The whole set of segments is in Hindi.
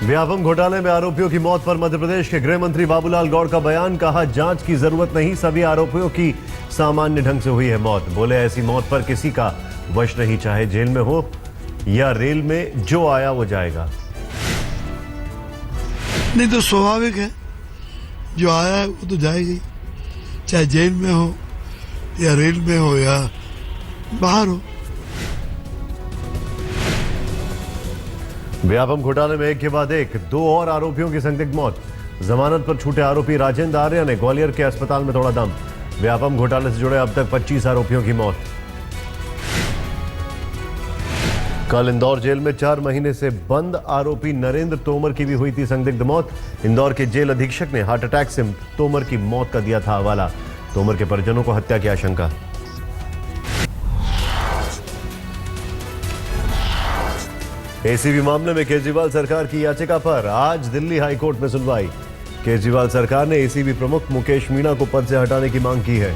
व्यापम घोटाले में आरोपियों की मौत पर मध्य प्रदेश के गृह मंत्री बाबूलाल गौड़ का बयान। कहा, जांच की जरूरत नहीं, सभी आरोपियों की सामान्य ढंग से हुई है मौत। बोले, ऐसी मौत पर किसी का वश नहीं, चाहे जेल में हो या रेल में, जो आया वो जाएगा। नहीं तो स्वाभाविक है, जो आया है वो तो जाएगी, चाहे जेल में हो या रेल में हो या बाहर हो। व्यापम घोटाले में एक के बाद एक दो और आरोपियों की संदिग्ध मौत। जमानत पर छूटे आरोपी राजेंद्र आर्य ने ग्वालियर के अस्पताल में तोड़ा दम। व्यापम घोटाले से जुड़े अब तक 25 आरोपियों की मौत। कल इंदौर जेल में 4 महीने से बंद आरोपी नरेंद्र तोमर की भी हुई थी संदिग्ध मौत। इंदौर के जेल अधीक्षक ने हार्ट अटैक से तोमर की मौत का दिया था हवाला। तोमर के परिजनों को हत्या की आशंका। एसीबी मामले में केजरीवाल सरकार की याचिका पर आज दिल्ली हाईकोर्ट में सुनवाई। केजरीवाल सरकार ने एसीबी प्रमुख मुकेश मीणा को पद से हटाने की मांग की है।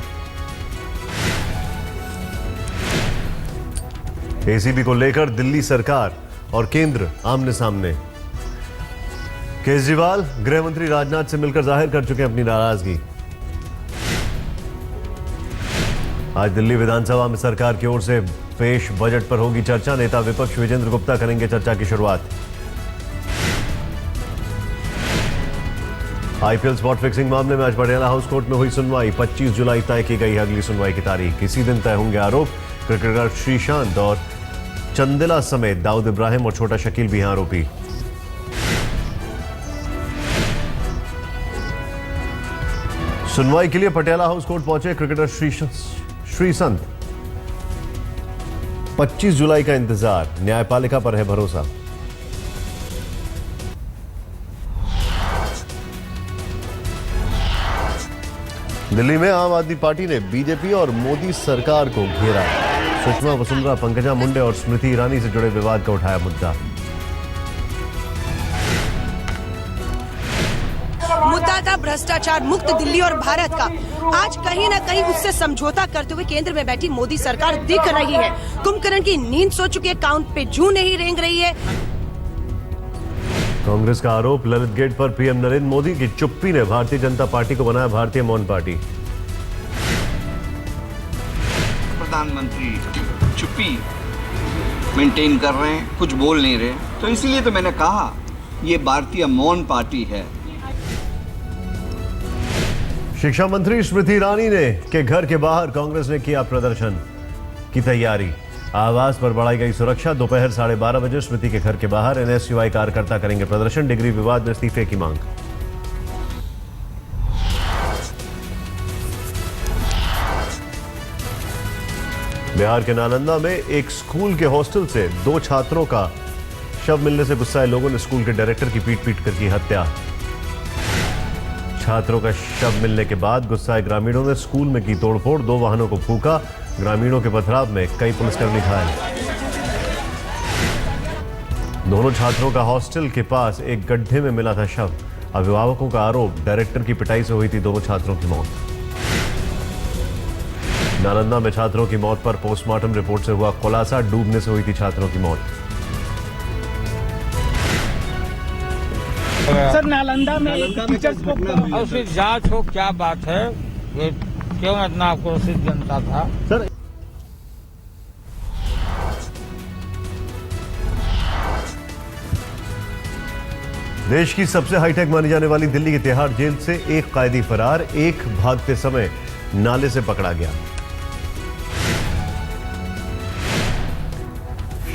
एसीबी को लेकर दिल्ली सरकार और केंद्र आमने सामने। केजरीवाल गृह मंत्री राजनाथ से मिलकर जाहिर कर चुके हैं अपनी नाराजगी। आज दिल्ली विधानसभा में सरकार की ओर से पेश बजट पर होगी चर्चा। नेता विपक्ष विजेंद्र गुप्ता करेंगे चर्चा की शुरुआत। आईपीएल स्पॉट फिक्सिंग मामले में आज पटियाला हाउस कोर्ट में हुई सुनवाई। 25 जुलाई तय की गई अगली सुनवाई की तारीख। इसी दिन तय होंगे आरोप। क्रिकेटर श्रीशांत और चंदेला समेत दाऊद इब्राहिम और छोटा शकील भी हैं आरोपी। सुनवाई के लिए पटियाला हाउस कोर्ट पहुंचे क्रिकेटर श्रीसंत। 25 जुलाई का इंतजार, न्यायपालिका पर है भरोसा। दिल्ली में आम आदमी पार्टी ने बीजेपी और मोदी सरकार को घेरा। सुषमा वसुंधरा, पंकजा मुंडे और स्मृति ईरानी से जुड़े विवाद का उठाया मुद्दा। मुद्दा था भ्रष्टाचार मुक्त दिल्ली और भारत का। आज कहीं न कहीं उससे समझौता करते हुए केंद्र में बैठी मोदी सरकार दिख रही है। कुंभकर्ण की नींद सो चुके, काउंट पे जू नहीं रेंग रही है। कांग्रेस का आरोप, ललित गेट पर पीएम नरेंद्र मोदी की चुप्पी ने भारतीय जनता पार्टी को बनाया भारतीय मौन पार्टी। प्रधानमंत्री चुप्पी मेंटेन कर रहे हैं, कुछ बोल नहीं रहे, तो इसलिए तो मैंने कहा ये भारतीय मौन पार्टी है। शिक्षा मंत्री स्मृति ईरानी ने के घर के बाहर कांग्रेस ने किया प्रदर्शन की तैयारी। आवास पर बढ़ाई गई सुरक्षा। दोपहर 12:30 बजे स्मृति के घर के बाहर एनएसयूआई कार्यकर्ता करेंगे प्रदर्शन। डिग्री विवाद में इस्तीफे की मांग। बिहार के नालंदा में एक स्कूल के हॉस्टल से 2 छात्रों का शव मिलने से गुस्साए लोगों ने स्कूल के डायरेक्टर की पीट कर की हत्या। छात्रों का शव मिलने के बाद गुस्साए ग्रामीणों ने स्कूल में की तोड़फोड़। 2 वाहनों को फूंका। ग्रामीणों के पथराव में कई पुलिसकर्मी घायल। दोनों छात्रों का हॉस्टल के पास एक गड्ढे में मिला था शव। अभिभावकों का आरोप, डायरेक्टर की पिटाई से हुई थी दोनों छात्रों की मौत। नालंदा में छात्रों की मौत पर पोस्टमार्टम रिपोर्ट से हुआ खुलासा। डूबने से हुई थी छात्रों की मौत। सर, नालंदा में टीचर्स को उसकी जांच हो, क्या बात है, ये क्यों इतना आक्रोशित जनता था सर? देश की सबसे हाईटेक मानी जाने वाली दिल्ली की तिहाड़ जेल से एक कैदी फरार। एक भागते समय नाले से पकड़ा गया।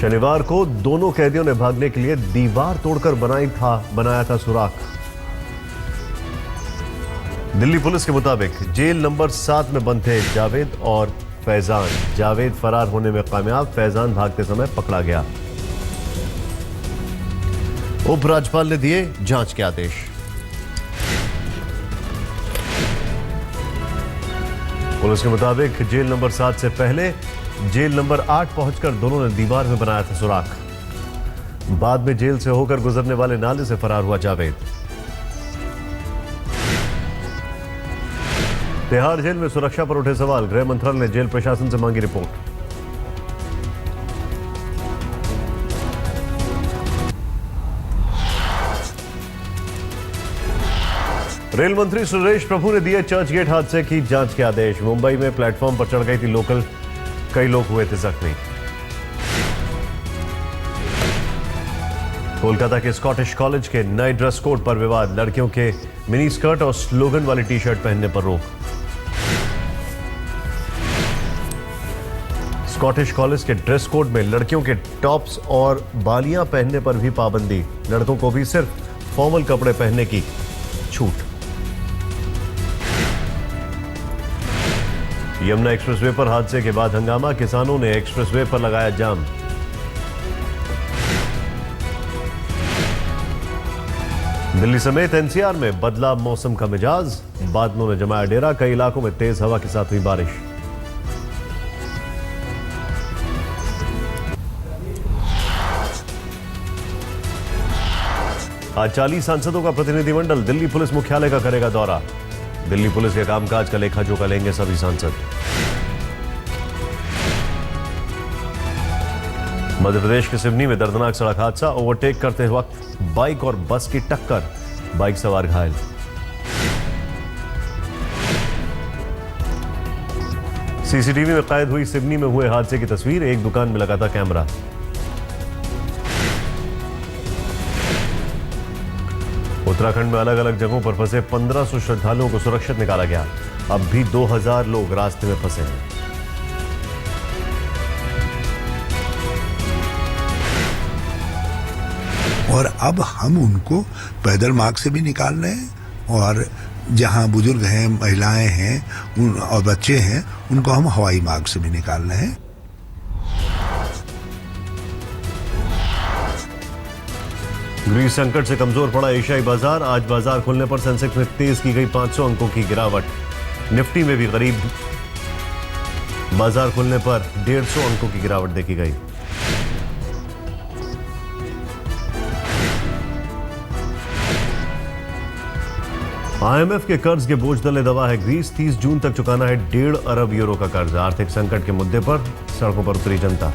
शनिवार को दोनों कैदियों ने भागने के लिए दीवार तोड़कर बनाया था सुराख। दिल्ली पुलिस के मुताबिक जेल नंबर 7 में बंद थे जावेद और फैजान। जावेद फरार होने में कामयाब, फैजान भागते समय पकड़ा गया। उपराज्यपाल ने दिए जांच के आदेश। पुलिस के मुताबिक जेल नंबर 7 से पहले जेल नंबर 8 पहुंचकर दोनों ने दीवार में बनाया था सुराख। बाद में जेल से होकर गुजरने वाले नाले से फरार हुआ जावेद। तिहाड़ जेल में सुरक्षा पर उठे सवाल। गृह मंत्रालय ने जेल प्रशासन से मांगी रिपोर्ट। रेल मंत्री सुरेश प्रभु ने दिए चर्च गेट हादसे की जांच के आदेश। मुंबई में प्लेटफॉर्म पर चढ़ गई थी लोकल, कई लोग हुए थे जख्मी। कोलकाता के स्कॉटिश कॉलेज के नए ड्रेस कोड पर विवाद, लड़कियों के मिनी स्कर्ट और स्लोगन वाली टी शर्ट पहनने पर रोक। स्कॉटिश कॉलेज के ड्रेस कोड में लड़कियों के टॉप्स और बालियां पहनने पर भी पाबंदी, लड़कों को भी सिर्फ फॉर्मल कपड़े पहनने की छूट। यमुना एक्सप्रेसवे पर हादसे के बाद हंगामा, किसानों ने एक्सप्रेसवे पर लगाया जाम। दिल्ली समेत एनसीआर में बदला मौसम का मिजाज, बादलों ने जमाया डेरा, कई इलाकों में तेज हवा के साथ हुई बारिश। आज 40 सांसदों का प्रतिनिधिमंडल दिल्ली पुलिस मुख्यालय का करेगा दौरा। दिल्ली पुलिस के कामकाज का लेखा जोखा लेंगे सभी सांसद। मध्य प्रदेश के सिवनी में दर्दनाक सड़क हादसा, ओवरटेक करते वक्त बाइक और बस की टक्कर, बाइक सवार घायल। सीसीटीवी में कैद हुई सिवनी में हुए हादसे की तस्वीर, एक दुकान में लगा था कैमरा। उत्तराखंड में अलग अलग जगहों पर फंसे 1500 श्रद्धालुओं को सुरक्षित निकाला गया। अब भी 2000 लोग रास्ते में फंसे हैं। और अब हम उनको पैदल मार्ग से भी निकाल रहे हैं, और जहां बुजुर्ग हैं, महिलाएं हैं और बच्चे हैं, उनको हम हवाई मार्ग से भी निकाल रहे हैं। ग्रीस संकट से कमजोर पड़ा एशियाई बाजार, आज बाजार खुलने पर सेंसेक्स में तेज की गई 500 अंकों की गिरावट। निफ्टी में भी करीब बाजार खुलने पर 150 अंकों की गिरावट देखी गई। आईएमएफ के कर्ज के बोझ तले दबा है ग्रीस, 30 जून तक चुकाना है 1.5 अरब यूरो का कर्ज। आर्थिक संकट के मुद्दे पर सड़कों पर उतरी जनता।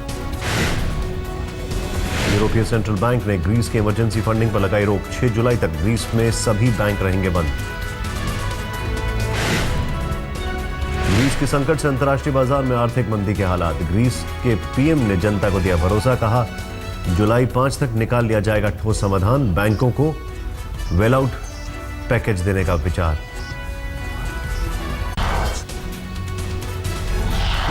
यूरोपीय सेंट्रल बैंक ने ग्रीस की इमरजेंसी फंडिंग पर लगाई रोक, 6 जुलाई तक ग्रीस में सभी बैंक रहेंगे बंद। ग्रीस के संकट से अंतर्राष्ट्रीय बाजार में आर्थिक मंदी के हालात, ग्रीस के पीएम ने जनता को दिया भरोसा, कहा जुलाई 5 तक निकाल लिया जाएगा ठोस समाधान, बैंकों को वेल आउट पैकेज देने का विचार।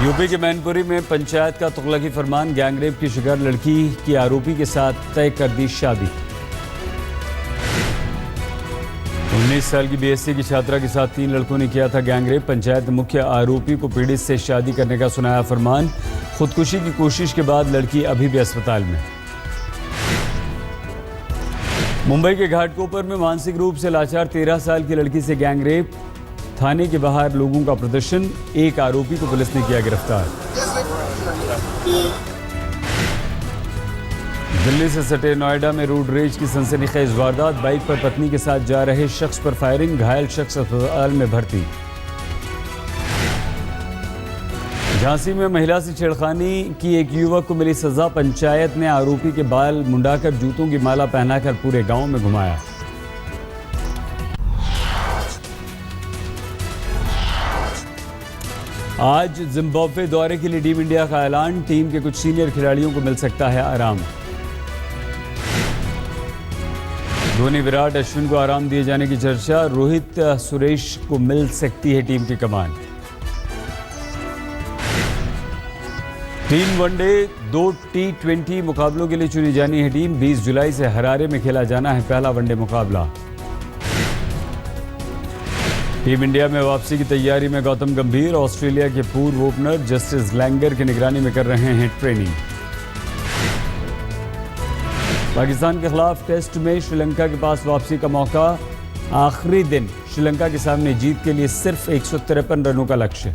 यूपी के मैनपुरी में पंचायत का तुगलकी फरमान, गैंगरेप की शिकार लड़की की आरोपी के साथ तय कर दी शादी। 19 साल की बीएससी की छात्रा के साथ 3 लड़कों ने किया था गैंगरेप। पंचायत मुख्य आरोपी को पीड़ित से शादी करने का सुनाया फरमान। खुदकुशी की कोशिश के बाद लड़की अभी भी अस्पताल में। मुंबई के घाटकोपर में मानसिक रूप से लाचार 13 साल की लड़की से गैंगरेप, थाने के बाहर लोगों का प्रदर्शन, एक आरोपी को पुलिस ने किया गिरफ्तार। दिल्ली से सटे नोएडा में रोड रेज की सनसनीखेज वारदात, बाइक पर पत्नी के साथ जा रहे शख्स पर फायरिंग, घायल शख्स अस्पताल में भर्ती। झांसी में महिला से छेड़खानी की एक युवक को मिली सजा, पंचायत ने आरोपी के बाल मुंडाकर जूतों की माला पहनाकर पूरे गांव में घुमाया। आज जिम्बाब्वे दौरे के लिए टीम इंडिया का ऐलान, टीम के कुछ सीनियर खिलाड़ियों को मिल सकता है आराम। धोनी, विराट, अश्विन को आराम दिए जाने की चर्चा, रोहित, सुरेश को मिल सकती है टीम की कमान। 3 वनडे 2 T20 मुकाबलों के लिए चुनी जानी है टीम, 20 जुलाई से हरारे में खेला जाना है पहला वनडे मुकाबला। टीम इंडिया में वापसी की तैयारी में गौतम गंभीर, ऑस्ट्रेलिया के पूर्व ओपनर जस्टिस लैंगर की निगरानी में कर रहे हैं ट्रेनिंग। पाकिस्तान के खिलाफ टेस्ट में श्रीलंका के पास वापसी का मौका, आखिरी दिन श्रीलंका के सामने जीत के लिए सिर्फ 153 रनों का लक्ष्य।